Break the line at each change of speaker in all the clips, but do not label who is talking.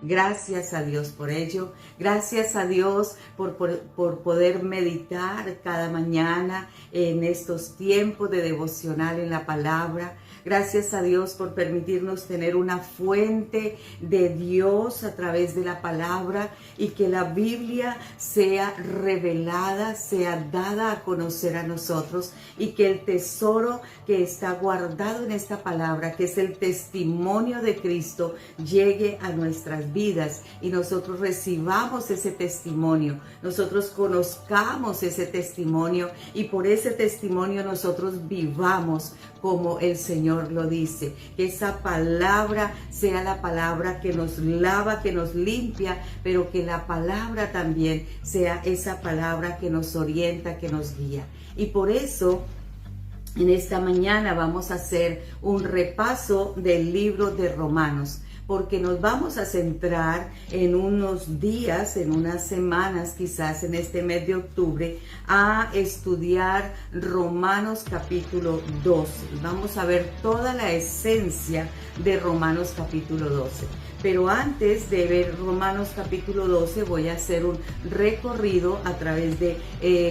Gracias a Dios por ello. Gracias a Dios por poder meditar cada mañana en estos tiempos de devocional en la palabra. Gracias a Dios por permitirnos tener una fuente de Dios a través de la palabra y que la Biblia sea revelada, sea dada a conocer a nosotros y que el tesoro que está guardado en esta palabra, que es el testimonio de Cristo, llegue a nuestras vidas y nosotros recibamos ese testimonio, nosotros conozcamos ese testimonio y por ese testimonio nosotros vivamos como el Señor lo dice. Que esa palabra sea la palabra que nos lava, que nos limpia, pero que la palabra también sea esa palabra que nos orienta, que nos guía. Y por eso, en esta mañana vamos a hacer un repaso del libro de Romanos, porque nos vamos a centrar en unos días, en unas semanas, quizás en este mes de octubre, a estudiar Romanos capítulo 12. Vamos a ver toda la esencia de Romanos capítulo 12. Pero antes de ver Romanos capítulo 12, voy a hacer un recorrido a través de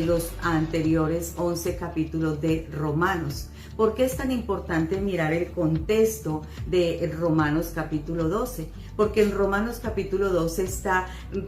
los anteriores 11 capítulos de Romanos. ¿Por qué es tan importante mirar el contexto de Romanos capítulo 12? Porque en Romanos capítulo 12 está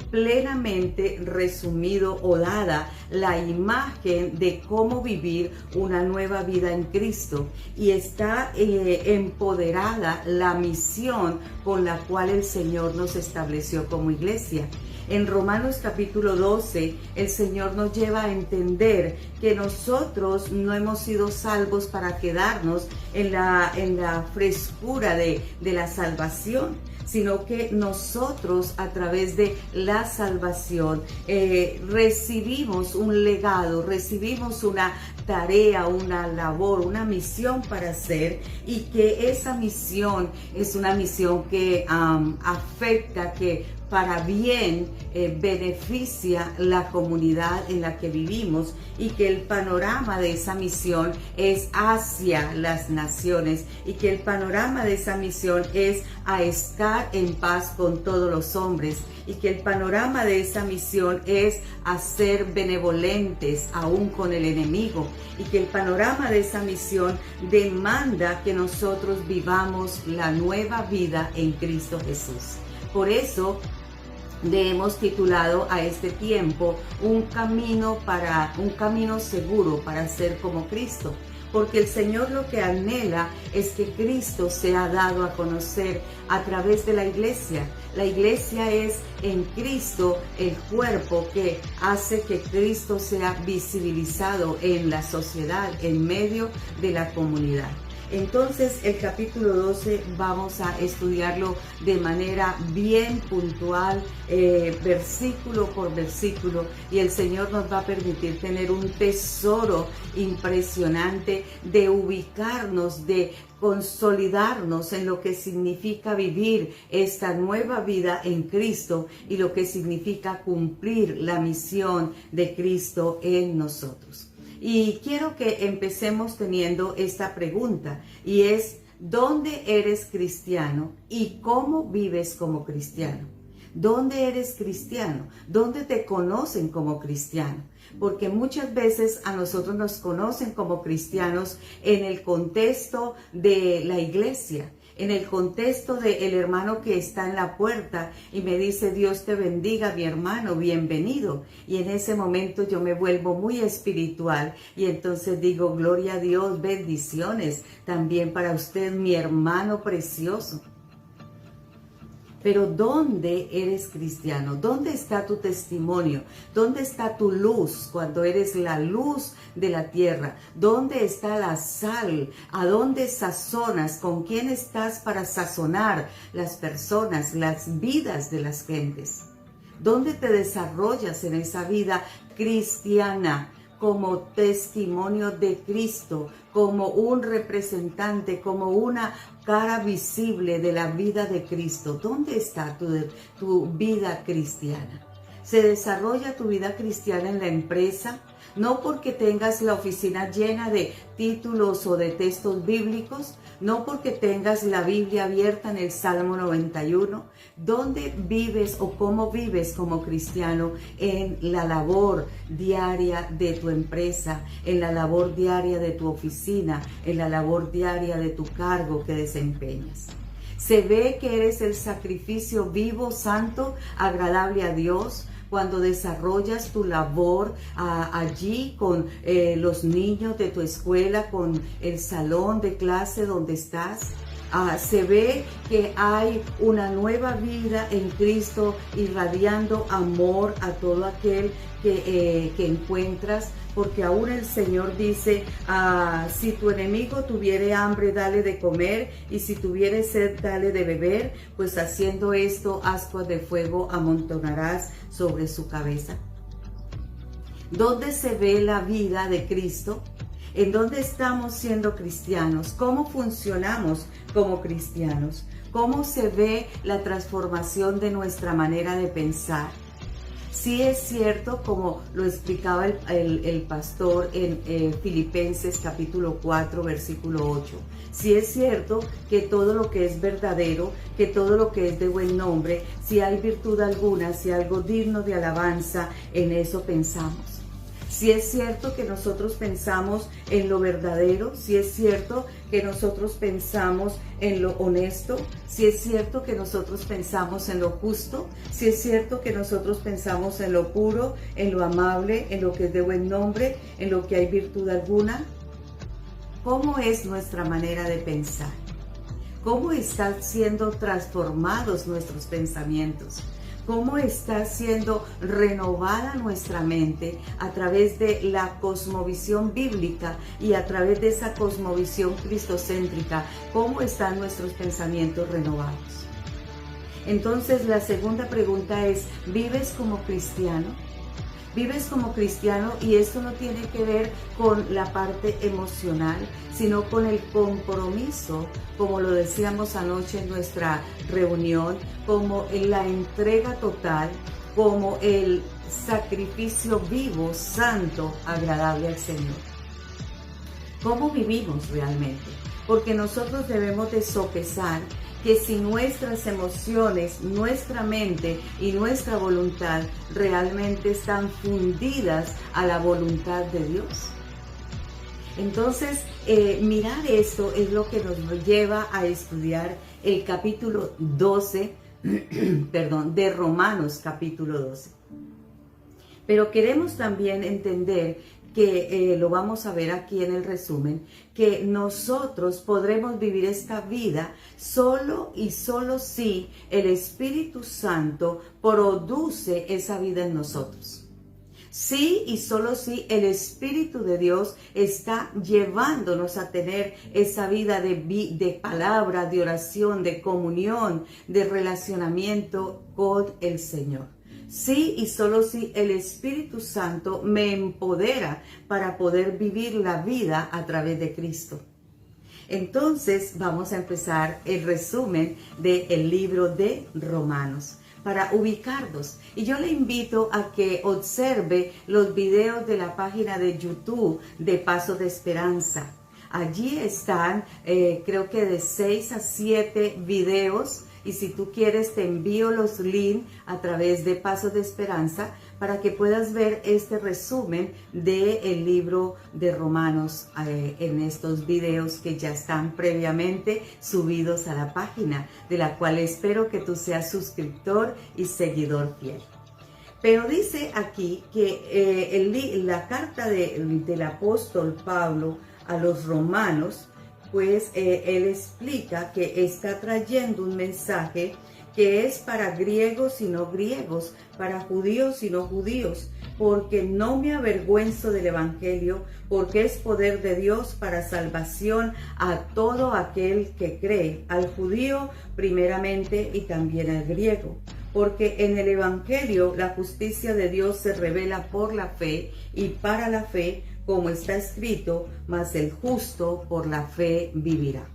plenamente resumido o dada la imagen de cómo vivir una nueva vida en Cristo y está empoderada la misión con la cual el Señor nos estableció como iglesia. En Romanos capítulo 12, el Señor nos lleva a entender que nosotros no hemos sido salvos para quedarnos en la frescura de la salvación, sino que nosotros a través de la salvación recibimos un legado, recibimos una tarea, una labor, una misión para hacer y que esa misión es una misión que afecta, que para bien beneficia la comunidad en la que vivimos y que el panorama de esa misión es hacia las naciones y que el panorama de esa misión es a estar en paz con todos los hombres y que el panorama de esa misión es a ser benevolentes aún con el enemigo y que el panorama de esa misión demanda que nosotros vivamos la nueva vida en Cristo Jesús. Por eso le hemos titulado a este tiempo un camino seguro para ser como Cristo, porque el Señor lo que anhela es que Cristo sea dado a conocer a través de la iglesia. La iglesia es en Cristo el cuerpo que hace que Cristo sea visibilizado en la sociedad, en medio de la comunidad. Entonces el capítulo 12 vamos a estudiarlo de manera bien puntual, versículo por versículo, y el Señor nos va a permitir tener un tesoro impresionante de ubicarnos, de consolidarnos en lo que significa vivir esta nueva vida en Cristo y lo que significa cumplir la misión de Cristo en nosotros. Y quiero que empecemos teniendo esta pregunta y es: ¿dónde eres cristiano y cómo vives como cristiano? ¿Dónde eres cristiano? ¿Dónde te conocen como cristiano? Porque muchas veces a nosotros nos conocen como cristianos en el contexto de la iglesia, en el contexto del hermano que está en la puerta y me dice: Dios te bendiga, mi hermano, bienvenido. Y en ese momento yo me vuelvo muy espiritual y entonces digo: gloria a Dios, bendiciones también para usted, mi hermano precioso. Pero ¿dónde eres cristiano? ¿Dónde está tu testimonio? ¿Dónde está tu luz cuando eres la luz de la tierra? ¿Dónde está la sal? ¿A dónde sazonas? ¿Con quién estás para sazonar las personas, las vidas de las gentes? ¿Dónde te desarrollas en esa vida cristiana? Como testimonio de Cristo, como un representante, como una cara visible de la vida de Cristo. ¿Dónde está tu vida cristiana? Se desarrolla tu vida cristiana en la empresa, no porque tengas la oficina llena de títulos o de textos bíblicos, no porque tengas la Biblia abierta en el Salmo 91. ¿Dónde vives o cómo vives como cristiano en la labor diaria de tu empresa, en la labor diaria de tu oficina, en la labor diaria de tu cargo que desempeñas? Se ve que eres el sacrificio vivo, santo, agradable a Dios, cuando desarrollas tu labor allí con los niños de tu escuela, con el salón de clase donde estás. Se ve que hay una nueva vida en Cristo, irradiando amor a todo aquel que encuentras, porque aún el Señor dice, si tu enemigo tuviere hambre, dale de comer, y si tuviere sed, dale de beber, pues haciendo esto, ascuas de fuego amontonarás sobre su cabeza. ¿Dónde se ve la vida de Cristo? ¿En dónde estamos siendo cristianos? ¿Cómo funcionamos como cristianos? ¿Cómo se ve la transformación de nuestra manera de pensar? Sí es cierto, como lo explicaba el pastor en Filipenses capítulo 4, versículo 8. Sí es cierto que todo lo que es verdadero, que todo lo que es de buen nombre, si hay virtud alguna, si hay algo digno de alabanza, en eso pensamos. Si es cierto que nosotros pensamos en lo verdadero, si es cierto que nosotros pensamos en lo honesto, si es cierto que nosotros pensamos en lo justo, si es cierto que nosotros pensamos en lo puro, en lo amable, en lo que es de buen nombre, en lo que hay virtud alguna. ¿Cómo es nuestra manera de pensar? ¿Cómo están siendo transformados nuestros pensamientos? ¿Cómo está siendo renovada nuestra mente a través de la cosmovisión bíblica y a través de esa cosmovisión cristocéntrica? ¿Cómo están nuestros pensamientos renovados? Entonces, la segunda pregunta es, ¿vives como cristiano? Vives como cristiano, y esto no tiene que ver con la parte emocional, sino con el compromiso, como lo decíamos anoche en nuestra reunión, como en la entrega total, como el sacrificio vivo, santo, agradable al Señor. ¿Cómo vivimos realmente? Porque nosotros debemos de sopesar que si nuestras emociones, nuestra mente y nuestra voluntad realmente están fundidas a la voluntad de Dios. Entonces, mirar esto es lo que nos lleva a estudiar el capítulo 12, de Romanos capítulo 12. Pero queremos también entender que lo vamos a ver aquí en el resumen, que nosotros podremos vivir esta vida solo y solo si el Espíritu Santo produce esa vida en nosotros. Sí y solo si el Espíritu de Dios está llevándonos a tener esa vida de palabra, de oración, de comunión, de relacionamiento con el Señor. Sí y solo si el Espíritu Santo me empodera para poder vivir la vida a través de Cristo. Entonces vamos a empezar el resumen del libro de Romanos para ubicarnos. Y yo le invito a que observe los videos de la página de YouTube de Paso de Esperanza. Allí están, creo que de 6 a 7 videos. Y si tú quieres, te envío los links a través de Paso de Esperanza para que puedas ver este resumen del libro de Romanos en estos videos que ya están previamente subidos a la página, de la cual espero que tú seas suscriptor y seguidor fiel. Pero dice aquí que la carta del apóstol Pablo a los romanos, pues él explica que está trayendo un mensaje que es para griegos y no griegos, para judíos y no judíos, porque no me avergüenzo del evangelio, porque es poder de Dios para salvación a todo aquel que cree, al judío primeramente y también al griego. Porque en el evangelio la justicia de Dios se revela por la fe y para la fe, como está escrito, mas el justo por la fe vivirá.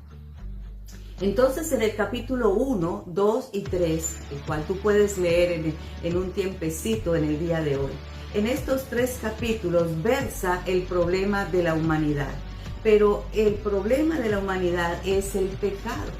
Entonces en el capítulo 1, 2 y 3, el cual tú puedes leer en un tiempecito en el día de hoy, en estos 3 capítulos versa el problema de la humanidad. Pero el problema de la humanidad es el pecado.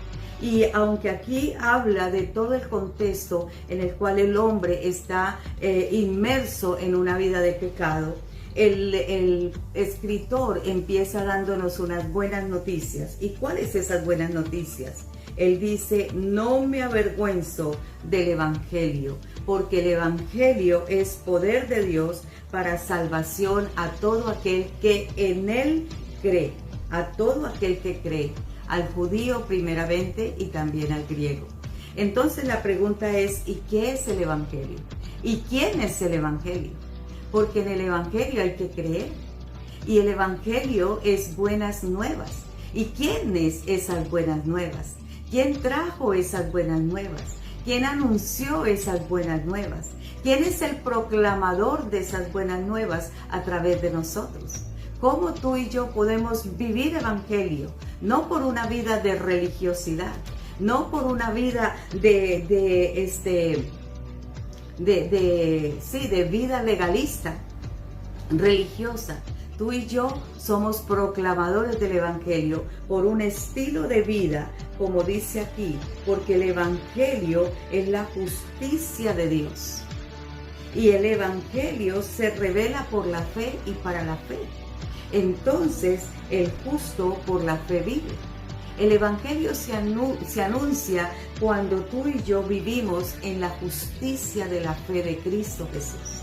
Y aunque aquí habla de todo el contexto en el cual el hombre está inmerso en una vida de pecado, el escritor empieza dándonos unas buenas noticias. ¿Y cuáles esas buenas noticias? Él dice: no me avergüenzo del Evangelio, porque el Evangelio es poder de Dios para salvación a todo aquel que en él cree, a todo aquel que cree, al judío primeramente y también al griego. Entonces la pregunta es: ¿y qué es el Evangelio? ¿Y quién es el Evangelio? Porque en el Evangelio hay que creer. Y el Evangelio es buenas nuevas. ¿Y quién es esas buenas nuevas? ¿Quién trajo esas buenas nuevas? ¿Quién anunció esas buenas nuevas? ¿Quién es el proclamador de esas buenas nuevas a través de nosotros? ¿Cómo tú y yo podemos vivir Evangelio? No por una vida de religiosidad, no por una vida de vida legalista, religiosa. Tú y yo somos proclamadores del Evangelio por un estilo de vida, como dice aquí, porque el Evangelio es la justicia de Dios. Y el Evangelio se revela por la fe y para la fe. Entonces, el justo por la fe vive. El Evangelio se anuncia cuando tú y yo vivimos en la justicia de la fe de Cristo Jesús.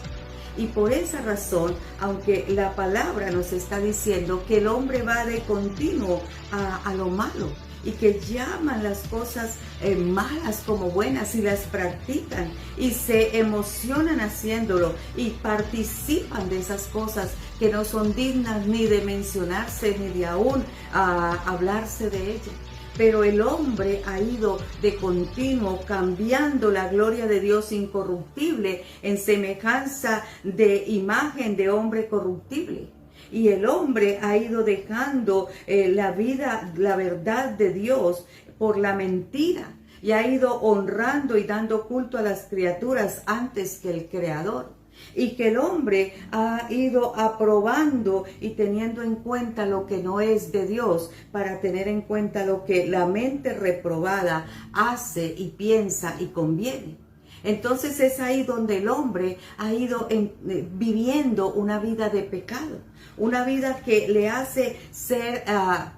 Y por esa razón, aunque la palabra nos está diciendo que el hombre va de continuo a lo malo y que llaman las cosas malas como buenas y las practican y se emocionan haciéndolo y participan de esas cosas que no son dignas ni de mencionarse ni de aún hablarse de ellas. Pero el hombre ha ido de continuo cambiando la gloria de Dios incorruptible en semejanza de imagen de hombre corruptible. Y el hombre ha ido dejando la verdad de Dios por la mentira. Y ha ido honrando y dando culto a las criaturas antes que el Creador. Y que el hombre ha ido aprobando y teniendo en cuenta lo que no es de Dios para tener en cuenta lo que la mente reprobada hace y piensa y conviene. Entonces es ahí donde el hombre ha ido viviendo una vida de pecado, una vida que le hace ser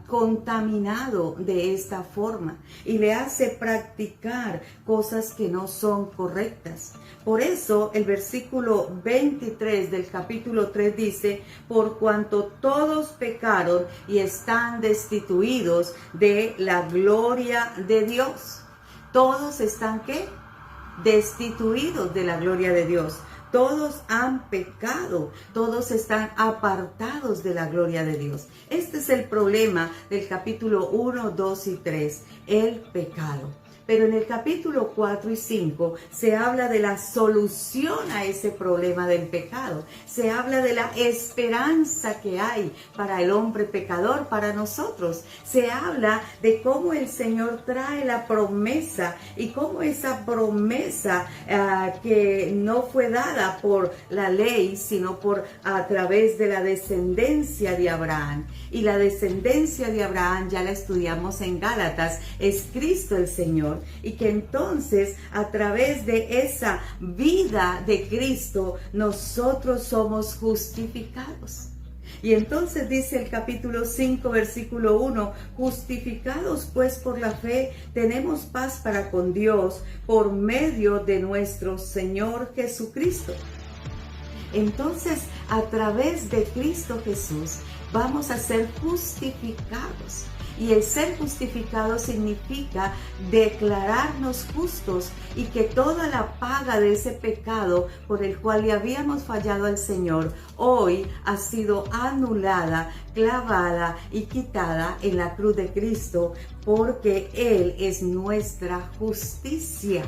contaminado de esta forma y le hace practicar cosas que no son correctas. Por eso el versículo 23 del capítulo 3 dice: por cuanto todos pecaron y están destituidos de la gloria de Dios. Todos están, ¿qué? Destituidos de la gloria de Dios. Todos han pecado, todos están apartados de la gloria de Dios. Este es el problema del capítulo 1, 2 y 3, el pecado. Pero en el capítulo 4 y 5 se habla de la solución a ese problema del pecado. Se habla de la esperanza que hay para el hombre pecador, para nosotros. Se habla de cómo el Señor trae la promesa y cómo esa promesa que no fue dada por la ley, sino a través de la descendencia de Abraham. Y la descendencia de Abraham ya la estudiamos en Gálatas, es Cristo el Señor. Y que entonces a través de esa vida de Cristo nosotros somos justificados. Y entonces dice el capítulo 5 versículo 1: justificados pues por la fe tenemos paz para con Dios por medio de nuestro Señor Jesucristo. Entonces a través de Cristo Jesús vamos a ser justificados. Y el ser justificado significa declararnos justos y que toda la paga de ese pecado por el cual le habíamos fallado al Señor hoy ha sido anulada, clavada y quitada en la cruz de Cristo, porque Él es nuestra justicia.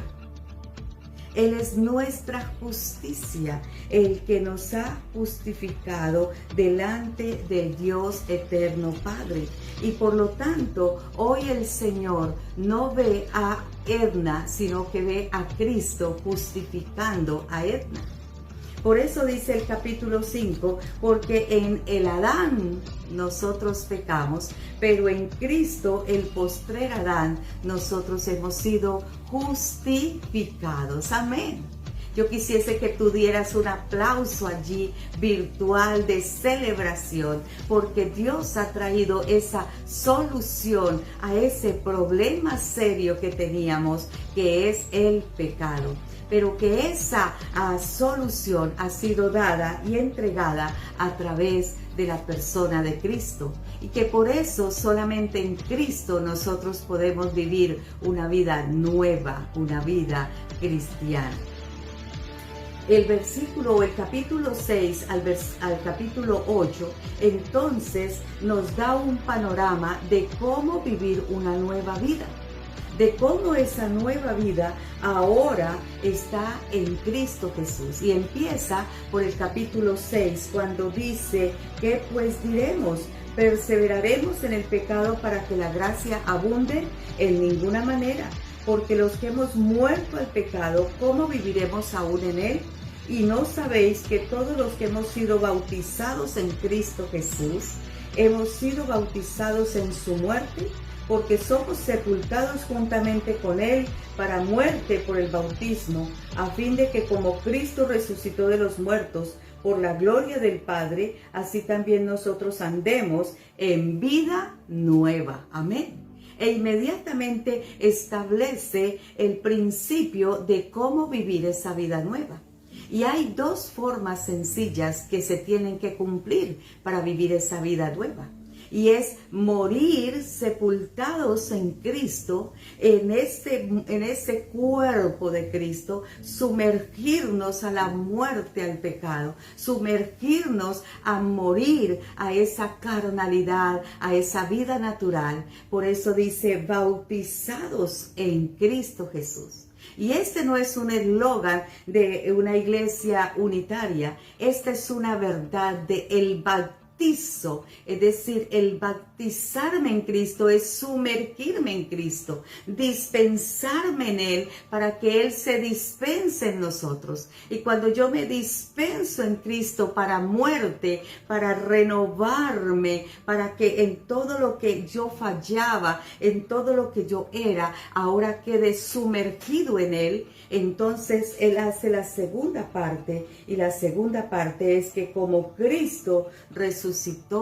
Él es nuestra justicia, el que nos ha justificado delante del Dios eterno Padre. Y por lo tanto, hoy el Señor no ve a Edna, sino que ve a Cristo justificando a Edna. Por eso dice el capítulo 5, porque en el Adán nosotros pecamos, pero en Cristo, el postrer Adán, nosotros hemos sido justificados. Amén. Yo quisiese que tú dieras un aplauso allí virtual de celebración, porque Dios ha traído esa solución a ese problema serio que teníamos, que es el pecado. Pero que esa solución ha sido dada y entregada a través de la persona de Cristo. Y que por eso solamente en Cristo nosotros podemos vivir una vida nueva, una vida cristiana. El versículo o el capítulo 6 al capítulo 8, entonces nos da un panorama de cómo vivir una nueva vida. De cómo esa nueva vida ahora está en Cristo Jesús. Y empieza por el capítulo 6, cuando dice, ¿qué pues diremos? ¿Perseveraremos en el pecado para que la gracia abunde? En ninguna manera, porque los que hemos muerto al pecado, ¿cómo viviremos aún en él? ¿Y no sabéis que todos los que hemos sido bautizados en Cristo Jesús, hemos sido bautizados en su muerte? Porque somos sepultados juntamente con Él para muerte por el bautismo, a fin de que como Cristo resucitó de los muertos por la gloria del Padre, así también nosotros andemos en vida nueva. Amén. E inmediatamente establece el principio de cómo vivir esa vida nueva. Y hay dos formas sencillas que se tienen que cumplir para vivir esa vida nueva. Y es morir sepultados en Cristo, en ese cuerpo de Cristo, sumergirnos a la muerte al pecado, sumergirnos a morir a esa carnalidad, a esa vida natural. Por eso dice, bautizados en Cristo Jesús. Y este no es un eslogan de una iglesia unitaria, esta es una verdad de el bautismo. Es decir, el bautizarme en Cristo es sumergirme en Cristo, dispensarme en Él para que Él se dispense en nosotros. Y cuando yo me dispenso en Cristo para muerte, para renovarme, para que en todo lo que yo fallaba, en todo lo que yo era, ahora quede sumergido en Él, entonces Él hace la segunda parte. Y la segunda parte es que como Cristo resucitó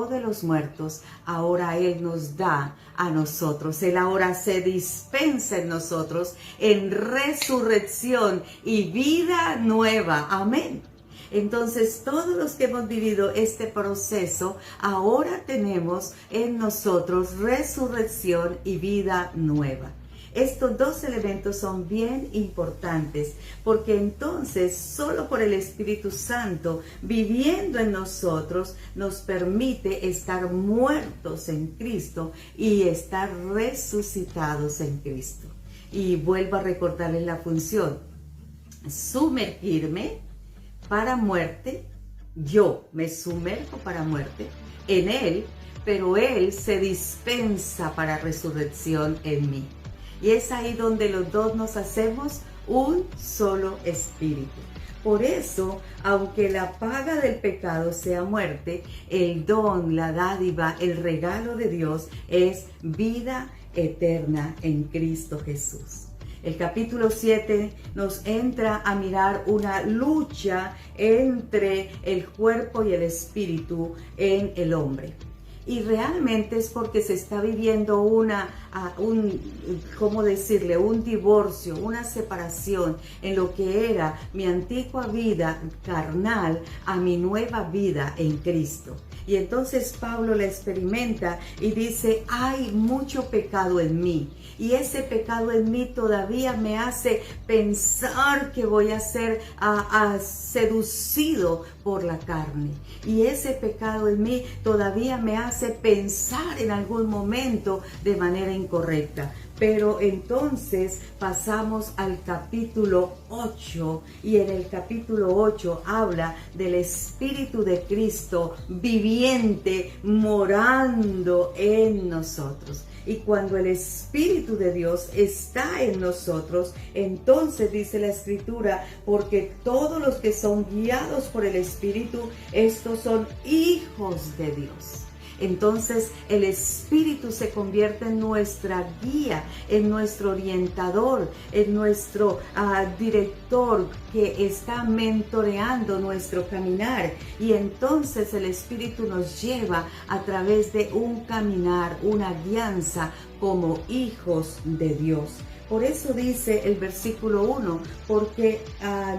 de los muertos, ahora Él nos da a nosotros. Él ahora se dispensa en nosotros en resurrección y vida nueva. Amén. Entonces, todos los que hemos vivido este proceso, ahora tenemos en nosotros resurrección y vida nueva. Estos dos elementos son bien importantes, porque entonces solo por el Espíritu Santo viviendo en nosotros nos permite estar muertos en Cristo y estar resucitados en Cristo. Y vuelvo a recordarles la función: sumergirme para muerte, yo me sumerjo para muerte en Él, pero Él se dispensa para resurrección en mí. Y es ahí donde los dos nos hacemos un solo espíritu. Por eso, aunque la paga del pecado sea muerte, el don, la dádiva, el regalo de Dios es vida eterna en Cristo Jesús. El capítulo 7 nos entra a mirar una lucha entre el cuerpo y el espíritu en el hombre. Y realmente es porque se está viviendo un divorcio, una separación en lo que era mi antigua vida carnal a mi nueva vida en Cristo. Y entonces Pablo la experimenta y dice, hay mucho pecado en mí. Y ese pecado en mí todavía me hace pensar que voy a ser seducido por la carne. Y ese pecado en mí todavía me hace pensar en algún momento de manera incorrecta. Pero entonces pasamos al capítulo 8 y en el capítulo 8 habla del Espíritu de Cristo viviente morando en nosotros. Y cuando el Espíritu de Dios está en nosotros, entonces dice la Escritura, porque todos los que son guiados por el Espíritu, estos son hijos de Dios. Entonces el Espíritu se convierte en nuestra guía, en nuestro orientador, en nuestro director que está mentoreando nuestro caminar. Y entonces el Espíritu nos lleva a través de un caminar, una guianza como hijos de Dios. Por eso dice el versículo 1, porque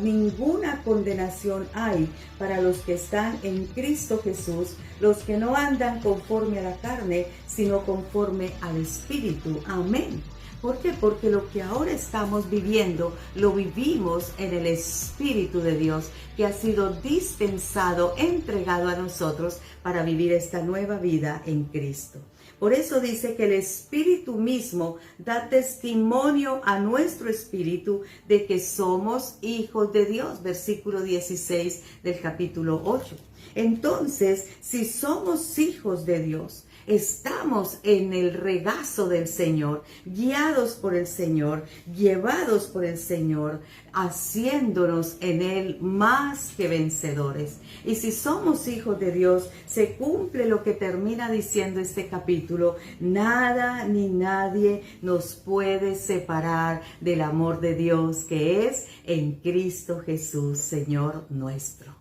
ninguna condenación hay para los que están en Cristo Jesús, los que no andan conforme a la carne, sino conforme al Espíritu. Amén. ¿Por qué? Porque lo que ahora estamos viviendo, lo vivimos en el Espíritu de Dios, que ha sido dispensado, entregado a nosotros para vivir esta nueva vida en Cristo. Por eso dice que el Espíritu mismo da testimonio a nuestro espíritu de que somos hijos de Dios. Versículo 16 del capítulo 8. Entonces, si somos hijos de Dios, estamos en el regazo del Señor, guiados por el Señor, llevados por el Señor, haciéndonos en Él más que vencedores. Y si somos hijos de Dios, se cumple lo que termina diciendo este capítulo: nada ni nadie nos puede separar del amor de Dios que es en Cristo Jesús, Señor nuestro.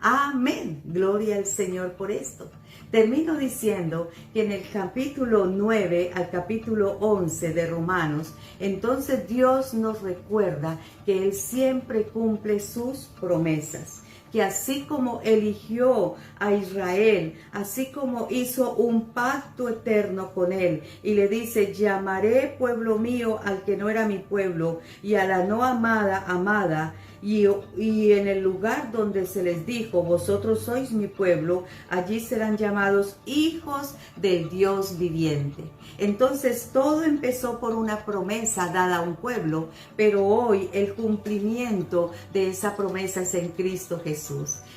Amén. Gloria al Señor por esto. Termino diciendo que en el capítulo 9 al capítulo 11 de Romanos, entonces Dios nos recuerda que Él siempre cumple sus promesas. Que así como eligió a Israel, así como hizo un pacto eterno con él y le dice: llamaré pueblo mío al que no era mi pueblo y a la no amada, amada. Y en el lugar donde se les dijo: vosotros sois mi pueblo, allí serán llamados hijos del Dios viviente. Entonces todo empezó por una promesa dada a un pueblo, pero hoy el cumplimiento de esa promesa es en Cristo Jesús.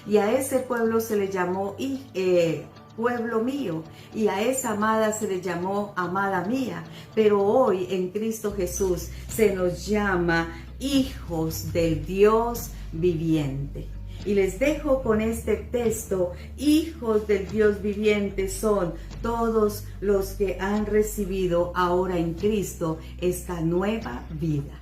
Y a ese pueblo se le llamó pueblo mío, y a esa amada se le llamó amada mía. Pero hoy en Cristo Jesús se nos llama hijos del Dios viviente. Y les dejo con este texto: hijos del Dios viviente son todos los que han recibido ahora en Cristo esta nueva vida.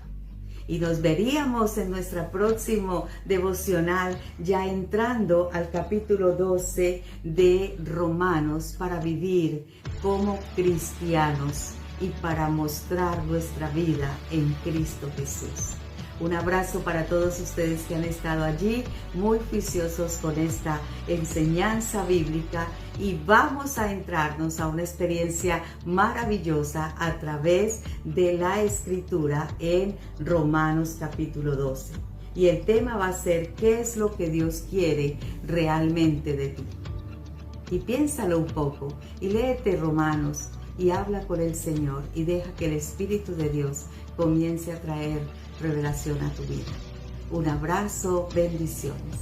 Y nos veríamos en nuestra próximo devocional, ya entrando al capítulo 12 de Romanos, para vivir como cristianos y para mostrar nuestra vida en Cristo Jesús. Un abrazo para todos ustedes que han estado allí, muy juiciosos con esta enseñanza bíblica, y vamos a entrarnos a una experiencia maravillosa a través de la Escritura en Romanos capítulo 12. Y el tema va a ser: ¿qué es lo que Dios quiere realmente de ti? Y piénsalo un poco y léete Romanos y habla con el Señor y deja que el Espíritu de Dios comience a traer revelación a tu vida. Un abrazo, bendiciones.